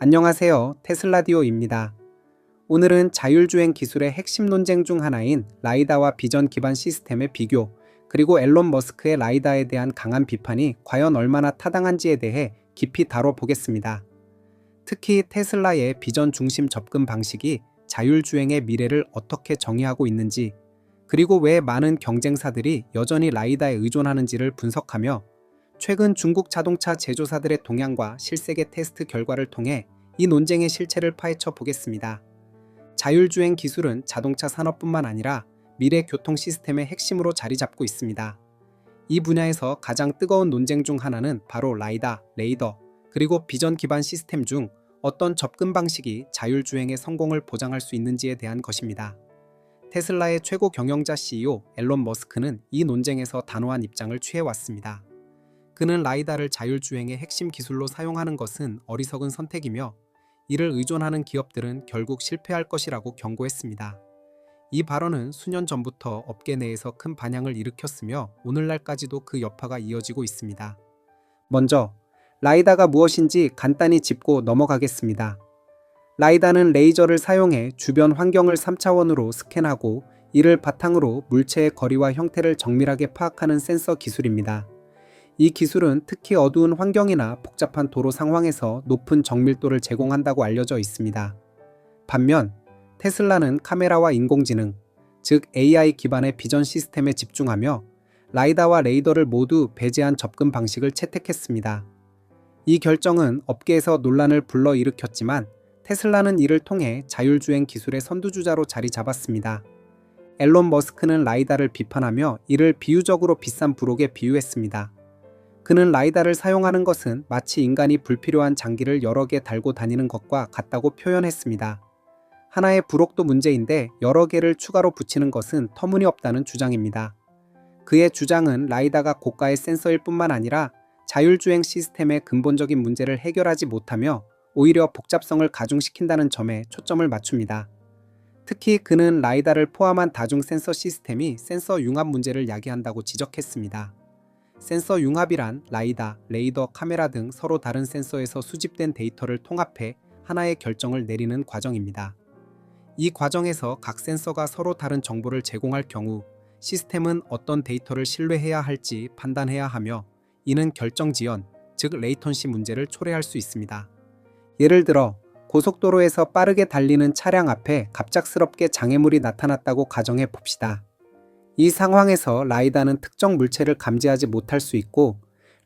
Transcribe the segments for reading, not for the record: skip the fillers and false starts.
안녕하세요. 테슬라디오입니다. 오늘은 자율주행 기술의 핵심 논쟁 중 하나인 라이다와 비전 기반 시스템의 비교, 그리고 앨런 머스크의 라이다에 대한 강한 비판이 과연 얼마나 타당한지에 대해 깊이 다뤄보겠습니다. 특히 테슬라의 비전 중심 접근 방식이 자율주행의 미래를 어떻게 정의하고 있는지, 그리고 왜 많은 경쟁사들이 여전히 라이다에 의존하는지를 분석하며 최근 중국 자동차 제조사들의 동향과 실세계 테스트 결과를 통해 이 논쟁의 실체를 파헤쳐 보겠습니다. 자율주행 기술은 자동차 산업뿐만 아니라 미래 교통 시스템의 핵심으로 자리 잡고 있습니다. 이 분야에서 가장 뜨거운 논쟁 중 하나는 바로 라이다, 레이더, 그리고 비전 기반 시스템 중 어떤 접근 방식이 자율주행의 성공을 보장할 수 있는지에 대한 것입니다. 테슬라의 최고 경영자 CEO 앨런 머스크는 이 논쟁에서 단호한 입장을 취해왔습니다. 그는 라이다를 자율주행의 핵심 기술로 사용하는 것은 어리석은 선택이며 이를 의존하는 기업들은 결국 실패할 것이라고 경고했습니다. 이 발언은 수년 전부터 업계 내에서 큰 반향을 일으켰으며 오늘날까지도 그 여파가 이어지고 있습니다. 먼저 라이다가 무엇인지 간단히 짚고 넘어가겠습니다. 라이다는 레이저를 사용해 주변 환경을 3차원으로 스캔하고 이를 바탕으로 물체의 거리와 형태를 정밀하게 파악하는 센서 기술입니다. 이 기술은 특히 어두운 환경이나 복잡한 도로 상황에서 높은 정밀도를 제공한다고 알려져 있습니다. 반면 테슬라는 카메라와 인공지능, 즉 AI 기반의 비전 시스템에 집중하며 라이다와 레이더를 모두 배제한 접근 방식을 채택했습니다. 이 결정은 업계에서 논란을 불러일으켰지만 테슬라는 이를 통해 자율주행 기술의 선두주자로 자리 잡았습니다. 앨런 머스크는 라이다를 비판하며 이를 비유적으로 비싼 부록에 비유했습니다. 그는 라이다를 사용하는 것은 마치 인간이 불필요한 장기를 여러 개 달고 다니는 것과 같다고 표현했습니다. 하나의 부록도 문제인데 여러 개를 추가로 붙이는 것은 터무니없다는 주장입니다. 그의 주장은 라이다가 고가의 센서일 뿐만 아니라 자율주행 시스템의 근본적인 문제를 해결하지 못하며 오히려 복잡성을 가중시킨다는 점에 초점을 맞춥니다. 특히 그는 라이다를 포함한 다중 센서 시스템이 센서 융합 문제를 야기한다고 지적했습니다. 센서 융합이란 라이다, 레이더, 카메라 등 서로 다른 센서에서 수집된 데이터를 통합해 하나의 결정을 내리는 과정입니다. 이 과정에서 각 센서가 서로 다른 정보를 제공할 경우 시스템은 어떤 데이터를 신뢰해야 할지 판단해야 하며 이는 결정 지연, 즉 레이턴시 문제를 초래할 수 있습니다. 예를 들어 고속도로에서 빠르게 달리는 차량 앞에 갑작스럽게 장애물이 나타났다고 가정해 봅시다. 이 상황에서 라이다는 특정 물체를 감지하지 못할 수 있고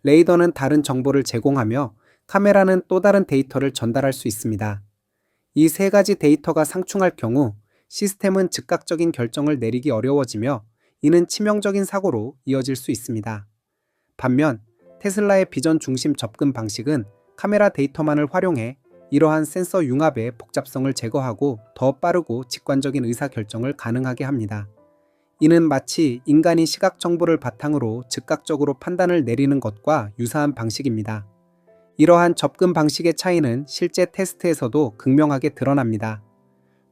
레이더는 다른 정보를 제공하며 카메라는 또 다른 데이터를 전달할 수 있습니다. 이 세 가지 데이터가 상충할 경우 시스템은 즉각적인 결정을 내리기 어려워지며 이는 치명적인 사고로 이어질 수 있습니다. 반면 테슬라의 비전 중심 접근 방식은 카메라 데이터만을 활용해 이러한 센서 융합의 복잡성을 제거하고 더 빠르고 직관적인 의사결정을 가능하게 합니다. 이는 마치 인간이 시각 정보를 바탕으로 즉각적으로 판단을 내리는 것과 유사한 방식입니다. 이러한 접근 방식의 차이는 실제 테스트에서도 극명하게 드러납니다.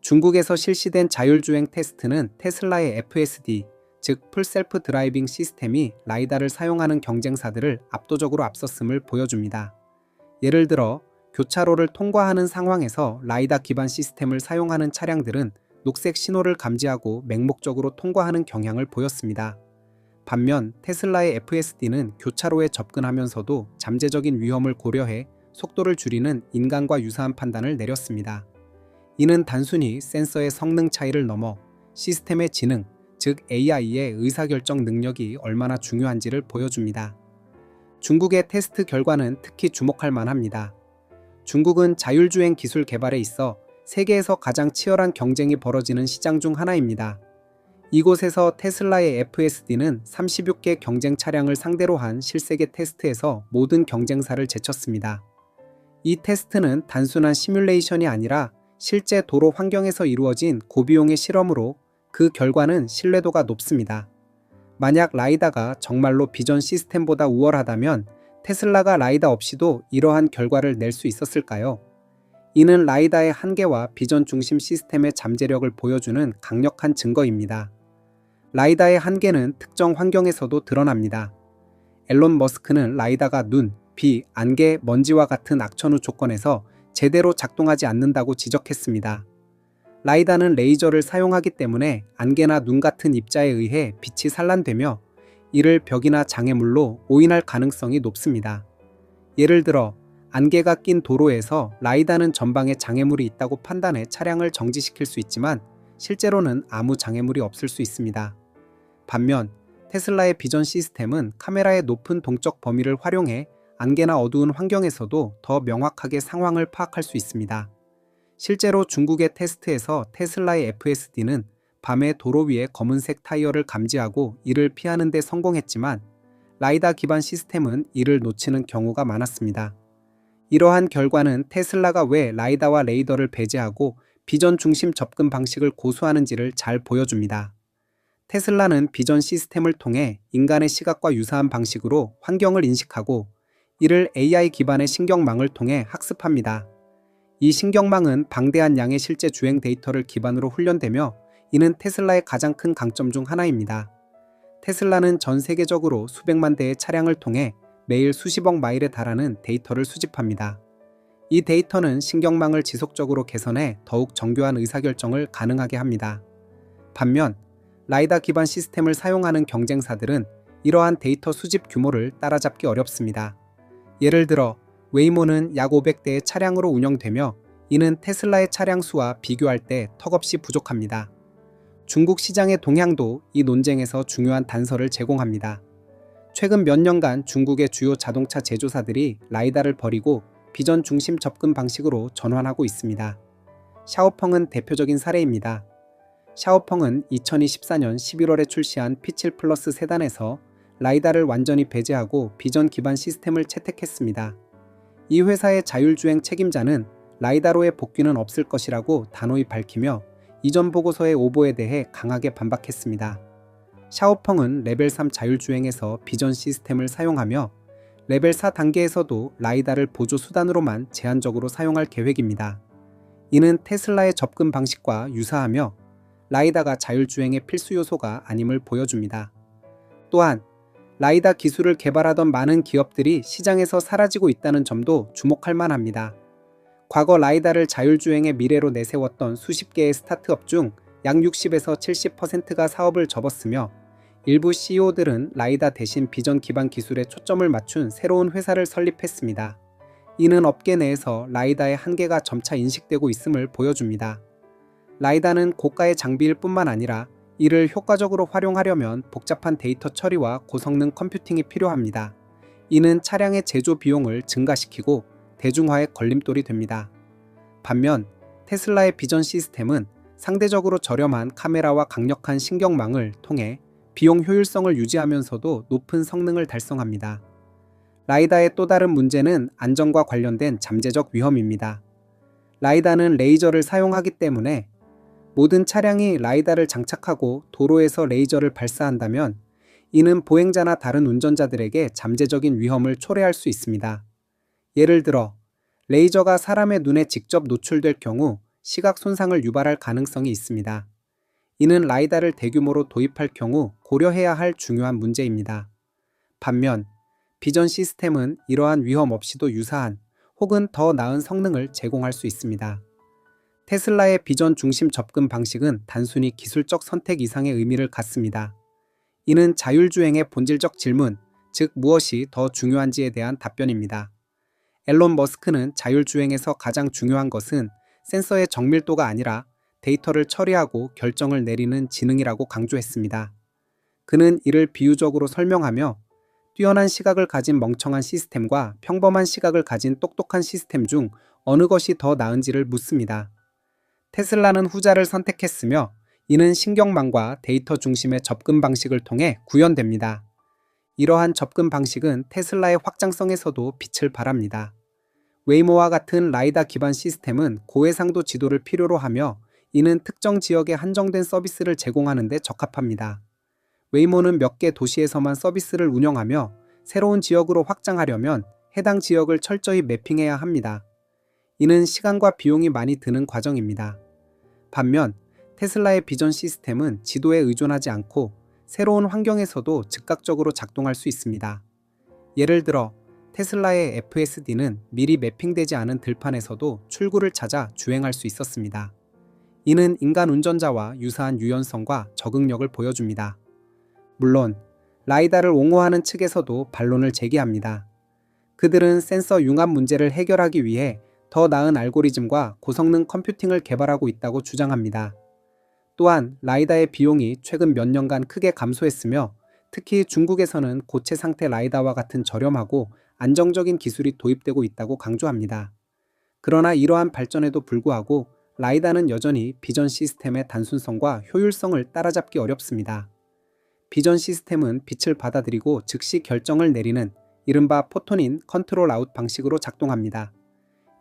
중국에서 실시된 자율주행 테스트는 테슬라의 FSD, 즉 풀셀프 드라이빙 시스템이 라이다를 사용하는 경쟁사들을 압도적으로 앞섰음을 보여줍니다. 예를 들어 교차로를 통과하는 상황에서 라이다 기반 시스템을 사용하는 차량들은 녹색 신호를 감지하고 맹목적으로 통과하는 경향을 보였습니다. 반면 테슬라의 FSD는 교차로에 접근하면서도 잠재적인 위험을 고려해 속도를 줄이는 인간과 유사한 판단을 내렸습니다. 이는 단순히 센서의 성능 차이를 넘어 시스템의 지능, 즉 AI의 의사결정 능력이 얼마나 중요한지를 보여줍니다. 중국의 테스트 결과는 특히 주목할 만합니다. 중국은 자율주행 기술 개발에 있어 세계에서 가장 치열한 경쟁이 벌어지는 시장 중 하나입니다. 이곳에서 테슬라의 FSD는 36개 경쟁 차량을 상대로 한 실세계 테스트에서 모든 경쟁사를 제쳤습니다. 이 테스트는 단순한 시뮬레이션이 아니라 실제 도로 환경에서 이루어진 고비용의 실험으로 그 결과는 신뢰도가 높습니다. 만약 라이다가 정말로 비전 시스템보다 우월하다면 테슬라가 라이다 없이도 이러한 결과를 낼 수 있었을까요? 이는 라이다의 한계와 비전 중심 시스템의 잠재력을 보여주는 강력한 증거입니다. 라이다의 한계는 특정 환경에서도 드러납니다. 앨런 머스크는 라이다가 눈, 비, 안개, 먼지와 같은 악천후 조건에서 제대로 작동하지 않는다고 지적했습니다. 라이다는 레이저를 사용하기 때문에 안개나 눈 같은 입자에 의해 빛이 산란되며 이를 벽이나 장애물로 오인할 가능성이 높습니다. 예를 들어 안개가 낀 도로에서 라이다는 전방에 장애물이 있다고 판단해 차량을 정지시킬 수 있지만 실제로는 아무 장애물이 없을 수 있습니다. 반면 테슬라의 비전 시스템은 카메라의 높은 동적 범위를 활용해 안개나 어두운 환경에서도 더 명확하게 상황을 파악할 수 있습니다. 실제로 중국의 테스트에서 테슬라의 FSD는 밤에 도로 위에 검은색 타이어를 감지하고 이를 피하는 데 성공했지만 라이다 기반 시스템은 이를 놓치는 경우가 많았습니다. 이러한 결과는 테슬라가 왜 라이다와 레이더를 배제하고 비전 중심 접근 방식을 고수하는지를 잘 보여줍니다. 테슬라는 비전 시스템을 통해 인간의 시각과 유사한 방식으로 환경을 인식하고 이를 AI 기반의 신경망을 통해 학습합니다. 이 신경망은 방대한 양의 실제 주행 데이터를 기반으로 훈련되며 이는 테슬라의 가장 큰 강점 중 하나입니다. 테슬라는 전 세계적으로 수백만 대의 차량을 통해 매일 수십억 마일에 달하는 데이터를 수집합니다. 이 데이터는 신경망을 지속적으로 개선해 더욱 정교한 의사결정을 가능하게 합니다. 반면 라이다 기반 시스템을 사용하는 경쟁사들은 이러한 데이터 수집 규모를 따라잡기 어렵습니다. 예를 들어 웨이모는 약 500대의 차량으로 운영되며 이는 테슬라의 차량 수와 비교할 때 턱없이 부족합니다. 중국 시장의 동향도 이 논쟁에서 중요한 단서를 제공합니다. 최근 몇 년간 중국의 주요 자동차 제조사들이 라이다를 버리고 비전 중심 접근 방식으로 전환하고 있습니다. 샤오펑은 대표적인 사례입니다. 샤오펑은 2024년 11월에 출시한 P7 플러스 세단에서 라이다를 완전히 배제하고 비전 기반 시스템을 채택했습니다. 이 회사의 자율주행 책임자는 라이다로의 복귀는 없을 것이라고 단호히 밝히며 이전 보고서의 오보에 대해 강하게 반박했습니다. 샤오펑은 레벨 3 자율주행에서 비전 시스템을 사용하며 레벨 4 단계에서도 라이다를 보조 수단으로만 제한적으로 사용할 계획입니다. 이는 테슬라의 접근 방식과 유사하며 라이다가 자율주행의 필수 요소가 아님을 보여줍니다. 또한 라이다 기술을 개발하던 많은 기업들이 시장에서 사라지고 있다는 점도 주목할 만합니다. 과거 라이다를 자율주행의 미래로 내세웠던 수십 개의 스타트업 중 약 60에서 70%가 사업을 접었으며 일부 CEO들은 라이다 대신 비전 기반 기술에 초점을 맞춘 새로운 회사를 설립했습니다. 이는 업계 내에서 라이다의 한계가 점차 인식되고 있음을 보여줍니다. 라이다는 고가의 장비일 뿐만 아니라 이를 효과적으로 활용하려면 복잡한 데이터 처리와 고성능 컴퓨팅이 필요합니다. 이는 차량의 제조 비용을 증가시키고 대중화의 걸림돌이 됩니다. 반면 테슬라의 비전 시스템은 상대적으로 저렴한 카메라와 강력한 신경망을 통해 비용 효율성을 유지하면서도 높은 성능을 달성합니다. 라이다의 또 다른 문제는 안전과 관련된 잠재적 위험입니다. 라이다는 레이저를 사용하기 때문에 모든 차량이 라이다를 장착하고 도로에서 레이저를 발사한다면 이는 보행자나 다른 운전자들에게 잠재적인 위험을 초래할 수 있습니다. 예를 들어 레이저가 사람의 눈에 직접 노출될 경우 시각 손상을 유발할 가능성이 있습니다. 이는 라이다를 대규모로 도입할 경우 고려해야 할 중요한 문제입니다. 반면 비전 시스템은 이러한 위험 없이도 유사한 혹은 더 나은 성능을 제공할 수 있습니다. 테슬라의 비전 중심 접근 방식은 단순히 기술적 선택 이상의 의미를 갖습니다. 이는 자율주행의 본질적 질문, 즉 무엇이 더 중요한지에 대한 답변입니다. 앨런 머스크는 자율주행에서 가장 중요한 것은 센서의 정밀도가 아니라 데이터를 처리하고 결정을 내리는 지능이라고 강조했습니다. 그는 이를 비유적으로 설명하며 뛰어난 시각을 가진 멍청한 시스템과 평범한 시각을 가진 똑똑한 시스템 중 어느 것이 더 나은지를 묻습니다. 테슬라는 후자를 선택했으며 이는 신경망과 데이터 중심의 접근 방식을 통해 구현됩니다. 이러한 접근 방식은 테슬라의 확장성에서도 빛을 발합니다. 웨이모와 같은 라이다 기반 시스템은 고해상도 지도를 필요로 하며 이는 특정 지역에 한정된 서비스를 제공하는 데 적합합니다. 웨이모는 몇 개 도시에서만 서비스를 운영하며 새로운 지역으로 확장하려면 해당 지역을 철저히 매핑해야 합니다. 이는 시간과 비용이 많이 드는 과정입니다. 반면 테슬라의 비전 시스템은 지도에 의존하지 않고 새로운 환경에서도 즉각적으로 작동할 수 있습니다. 예를 들어 테슬라의 FSD는 미리 매핑되지 않은 들판에서도 출구를 찾아 주행할 수 있었습니다. 이는 인간 운전자와 유사한 유연성과 적응력을 보여줍니다. 물론 라이다를 옹호하는 측에서도 반론을 제기합니다. 그들은 센서 융합 문제를 해결하기 위해 더 나은 알고리즘과 고성능 컴퓨팅을 개발하고 있다고 주장합니다. 또한 라이다의 비용이 최근 몇 년간 크게 감소했으며 특히 중국에서는 고체 상태 라이다와 같은 저렴하고 안정적인 기술이 도입되고 있다고 강조합니다. 그러나 이러한 발전에도 불구하고 라이다는 여전히 비전 시스템의 단순성과 효율성을 따라잡기 어렵습니다. 비전 시스템은 빛을 받아들이고 즉시 결정을 내리는 이른바 포톤인 컨트롤 아웃 방식으로 작동합니다.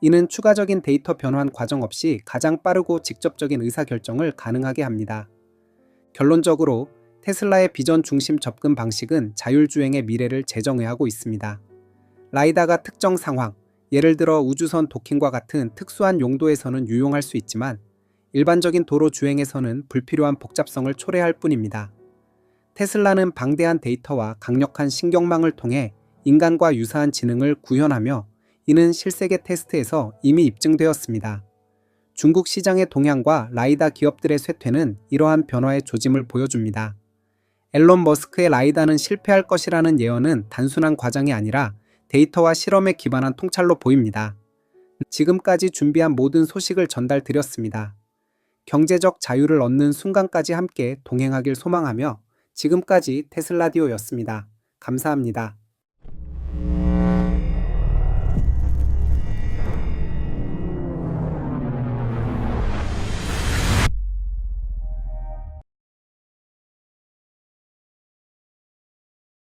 이는 추가적인 데이터 변환 과정 없이 가장 빠르고 직접적인 의사결정을 가능하게 합니다. 결론적으로 테슬라의 비전 중심 접근 방식은 자율주행의 미래를 재정의하고 있습니다. 라이다가 특정 상황, 예를 들어 우주선 도킹과 같은 특수한 용도에서는 유용할 수 있지만 일반적인 도로 주행에서는 불필요한 복잡성을 초래할 뿐입니다. 테슬라는 방대한 데이터와 강력한 신경망을 통해 인간과 유사한 지능을 구현하며 이는 실세계 테스트에서 이미 입증되었습니다. 중국 시장의 동향과 라이다 기업들의 쇠퇴는 이러한 변화의 조짐을 보여줍니다. 앨런 머스크의 라이다는 실패할 것이라는 예언은 단순한 과장이 아니라 데이터와 실험에 기반한 통찰로 보입니다. 지금까지 준비한 모든 소식을 전달드렸습니다. 경제적 자유를 얻는 순간까지 함께 동행하길 소망하며 지금까지 테슬라디오였습니다. 감사합니다.